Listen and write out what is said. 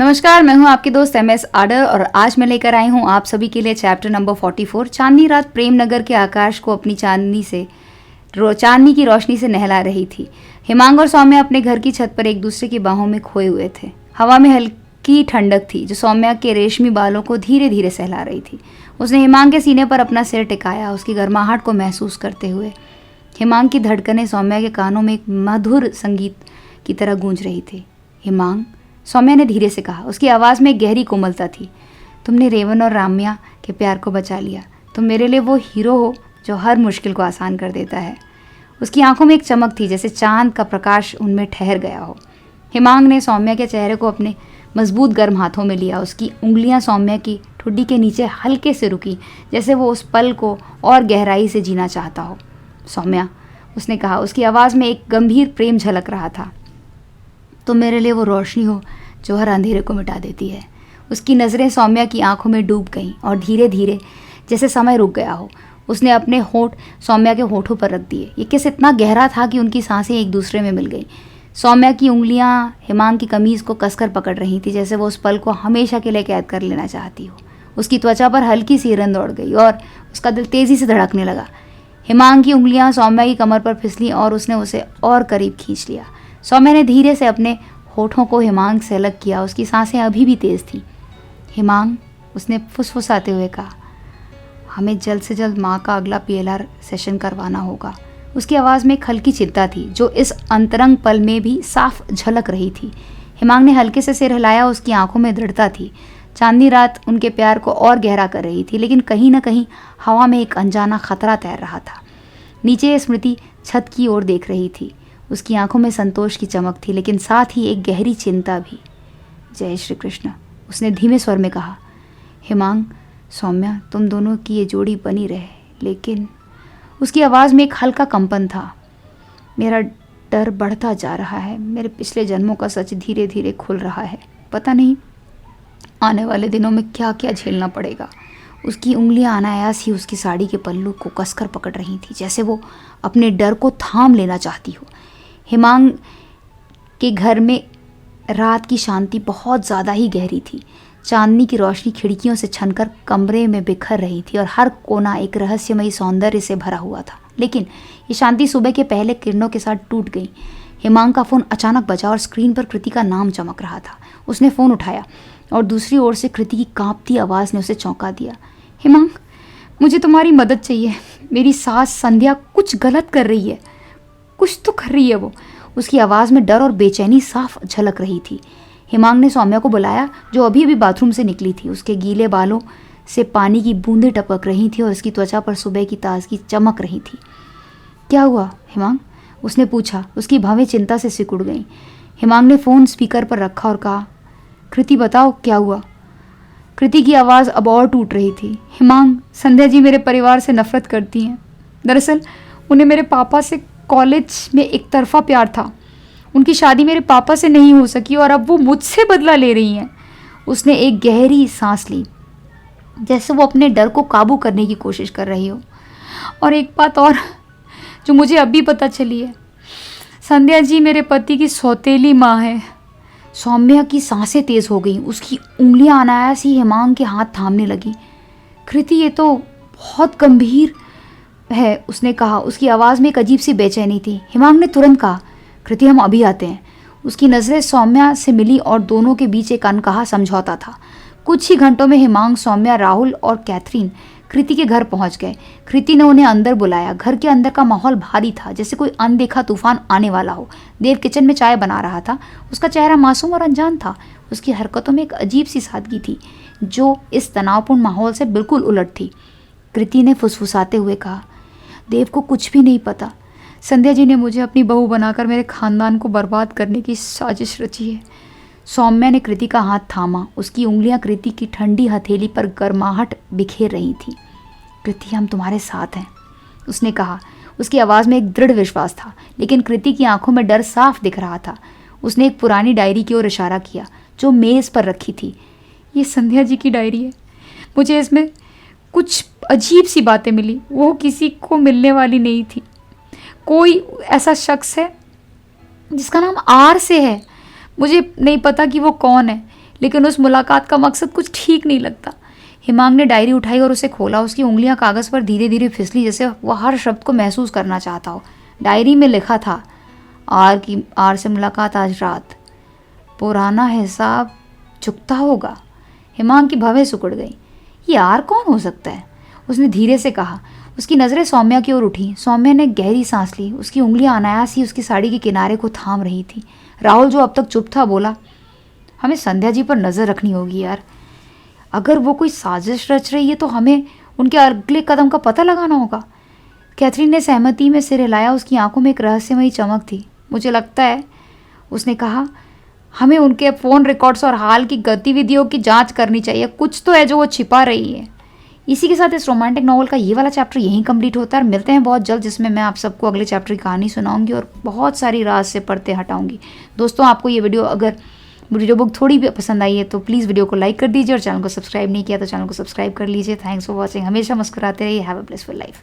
नमस्कार, मैं हूं आपकी दोस्त MS आडर और आज मैं लेकर आई हूं आप सभी के लिए चैप्टर नंबर 44। चांदनी रात प्रेम नगर के आकाश को अपनी चांदनी की रोशनी से नहला रही थी। हिमांग और सौम्या अपने घर की छत पर एक दूसरे की बाहों में खोए हुए थे। हवा में हल्की ठंडक थी जो सौम्या के रेशमी बालों को धीरे धीरे सहला रही थी। उसने हिमांग के सीने पर अपना सिर टिकाया, उसकी गर्माहट को महसूस करते हुए। हिमांग की धड़कनें सौम्या के कानों में एक मधुर संगीत की तरह गूंज रही थी। हिमांग, सौम्या ने धीरे से कहा। उसकी आवाज़ में एक गहरी कोमलता थी। तुमने रेवन और राम्या के प्यार को बचा लिया। तुम मेरे लिए वो हीरो हो जो हर मुश्किल को आसान कर देता है। उसकी आंखों में एक चमक थी, जैसे चांद का प्रकाश उनमें ठहर गया हो। हिमांग ने सौम्या के चेहरे को अपने मजबूत गर्म हाथों में लिया। उसकी उंगलियां सौम्या की ठुड्डी के नीचे हल्के से रुकी, जैसे वो उस पल को और गहराई से जीना चाहता हो। सौम्या, उसने कहा। उसकी आवाज़ में एक गंभीर प्रेम झलक रहा था। तुम मेरे लिए वो रोशनी हो जो हर अंधेरे को मिटा देती है। उसकी नज़रें सौम्या की आंखों में डूब गईं और धीरे धीरे जैसे समय रुक गया हो, उसने अपने होंठ सौम्या के होठों पर रख दिए। ये किस इतना गहरा था कि उनकी सांसें एक दूसरे में मिल गईं। सौम्या की उंगलियां हिमांग की कमीज़ को कसकर पकड़ रही थी, जैसे वो उस पल को हमेशा के लिए कैद कर लेना चाहती हो। उसकी त्वचा पर हल्की सी हिरन दौड़ गई और उसका दिल तेज़ी से धड़कने लगा। हिमांग की उंगलियां सौम्या की कमर पर फिसलीं और उसने उसे और करीब खींच लिया। सौम्या ने धीरे से अपने होठों को हिमांग से अलग किया। उसकी सांसें अभी भी तेज़ थीं। हिमांग, उसने फुसफुसाते हुए कहा, हमें जल्द से जल्द माँ का अगला PLR सेशन करवाना होगा। उसकी आवाज़ में एक हल्की चिंता थी जो इस अंतरंग पल में भी साफ झलक रही थी। हिमांग ने हल्के से सिर हिलाया। उसकी आंखों में दृढ़ता थी। चांदनी रात उनके प्यार को और गहरा कर रही थी, लेकिन कहीं ना कहीं हवा में एक अनजाना खतरा तैर रहा था। नीचे स्मृति छत की ओर देख रही थी। उसकी आंखों में संतोष की चमक थी, लेकिन साथ ही एक गहरी चिंता भी। जय श्री कृष्ण, उसने धीमे स्वर में कहा। हिमांग, सौम्या, तुम दोनों की ये जोड़ी बनी रहे, लेकिन उसकी आवाज़ में एक हल्का कंपन था। मेरा डर बढ़ता जा रहा है। मेरे पिछले जन्मों का सच धीरे धीरे खुल रहा है। पता नहीं आने वाले दिनों में क्या क्या झेलना पड़ेगा। उसकी उंगलियां अनायास ही उसकी साड़ी के पल्लू को कसकर पकड़ रही थी, जैसे वो अपने डर को थाम लेना चाहती हो। हिमांग के घर में रात की शांति बहुत ज़्यादा ही गहरी थी। चांदनी की रोशनी खिड़कियों से छनकर कमरे में बिखर रही थी और हर कोना एक रहस्यमयी सौंदर्य से भरा हुआ था। लेकिन ये शांति सुबह के पहले किरणों के साथ टूट गई। हिमांग का फ़ोन अचानक बजा और स्क्रीन पर कृति का नाम चमक रहा था। उसने फ़ोन उठाया और दूसरी ओर से कृति की कांपती आवाज़ ने उसे चौंका दिया। हिमांग, मुझे तुम्हारी मदद चाहिए। मेरी सास संध्या कुछ गलत कर रही है। कुछ तो कर रही है वो। उसकी आवाज़ में डर और बेचैनी साफ झलक रही थी। हिमांग ने सौम्या को बुलाया, जो अभी अभी बाथरूम से निकली थी। उसके गीले बालों से पानी की बूंदें टपक रही थी और उसकी त्वचा पर सुबह की ताजगी चमक रही थी। क्या हुआ हिमांग, उसने पूछा। उसकी भवें चिंता से सिकुड़ गईं। हिमांग ने फ़ोन स्पीकर पर रखा और कहा, कृति बताओ क्या हुआ। कृति की आवाज़ अब और टूट रही थी। हिमांग, संध्या जी मेरे परिवार से नफरत करती हैं। दरअसल उन्हें मेरे पापा से कॉलेज में एक तरफा प्यार था। उनकी शादी मेरे पापा से नहीं हो सकी और अब वो मुझसे बदला ले रही हैं। उसने एक गहरी सांस ली, जैसे वो अपने डर को काबू करने की कोशिश कर रही हो। और एक बात और जो मुझे अभी पता चली है, संध्या जी मेरे पति की सौतेली माँ है। सौम्या की सांसें तेज हो गईं। उसकी उंगलियां अनायास ही हिमांग के हाथ थामने लगी। कृति, ये तो बहुत गंभीर है, उसने कहा। उसकी आवाज़ में एक अजीब सी बेचैनी थी। हिमांग ने तुरंत कहा, कृति हम अभी आते हैं। उसकी नज़रें सौम्या से मिली और दोनों के बीच एक अनकहा समझौता था। कुछ ही घंटों में हिमांग, सौम्या, राहुल और कैथरीन कृति के घर पहुंच गए। कृति ने उन्हें अंदर बुलाया। घर के अंदर का माहौल भारी था, जैसे कोई अनदेखा तूफान आने वाला हो। देव किचन में चाय बना रहा था। उसका चेहरा मासूम और अनजान था। उसकी हरकतों में एक अजीब सी सादगी थी जो इस तनावपूर्ण माहौल से बिल्कुल उलट थी। कृति ने फुसफुसाते हुए कहा, देव को कुछ भी नहीं पता। संध्या जी ने मुझे अपनी बहू बनाकर मेरे खानदान को बर्बाद करने की साजिश रची है। सौम्या ने कृति का हाथ थामा। उसकी उंगलियां कृति की ठंडी हथेली पर गर्माहट बिखेर रही थी। कृति, हम तुम्हारे साथ हैं, उसने कहा। उसकी आवाज़ में एक दृढ़ विश्वास था, लेकिन कृति की आंखों में डर साफ दिख रहा था। उसने एक पुरानी डायरी की ओर इशारा किया जो मेज़ पर रखी थी। ये संध्या जी की डायरी है। मुझे इसमें कुछ अजीब सी बातें मिली। वो किसी को मिलने वाली नहीं थी। कोई ऐसा शख्स है जिसका नाम आर से है। मुझे नहीं पता कि वो कौन है, लेकिन उस मुलाकात का मकसद कुछ ठीक नहीं लगता। हिमांग ने डायरी उठाई और उसे खोला। उसकी उंगलियां कागज़ पर धीरे धीरे फिसली, जैसे वह हर शब्द को महसूस करना चाहता हो। डायरी में लिखा था, आर से मुलाकात आज रात, पुराना हिसाब चुकता होगा। हिमांग की भवें सिकुड़ गई। ये आर कौन हो सकता है? उसने धीरे से कहा। उसकी नज़रें सौम्या की ओर उठी। सौम्या ने गहरी सांस ली। उसकी उंगलियां अनायास ही उसकी साड़ी के किनारे को थाम रही थी। राहुल, जो अब तक चुप था, बोला, हमें संध्या जी पर नज़र रखनी होगी यार। अगर वो कोई साजिश रच रही है तो हमें उनके अगले कदम का पता लगाना होगा। कैथरीन ने सहमति में सिर हिलाया। उसकी आंखों में एक रहस्यमयी चमक थी। मुझे लगता है, उसने कहा, हमें उनके फ़ोन रिकॉर्ड्स और हाल की गतिविधियों की जांच करनी चाहिए। कुछ तो है जो वो छिपा रही है। इसी के साथ इस रोमांटिक नॉवल का ये वाला चैप्टर यहीं कंप्लीट होता है। मिलते हैं बहुत जल्द, जिसमें मैं आप सबको अगले चैप्टर की कहानी सुनाऊंगी और बहुत सारी राज से पर्दे हटाऊंगी। दोस्तों, आपको ये वीडियो अगर वीडियो बुक थोड़ी भी पसंद आई है तो प्लीज़ वीडियो को लाइक कर दीजिए और चैनल को सब्सक्राइब नहीं किया तो चैनल को सब्सक्राइब कर लीजिए। Thanks for watching. हमेशा मुस्कुराते रहिए। Have a blessful life.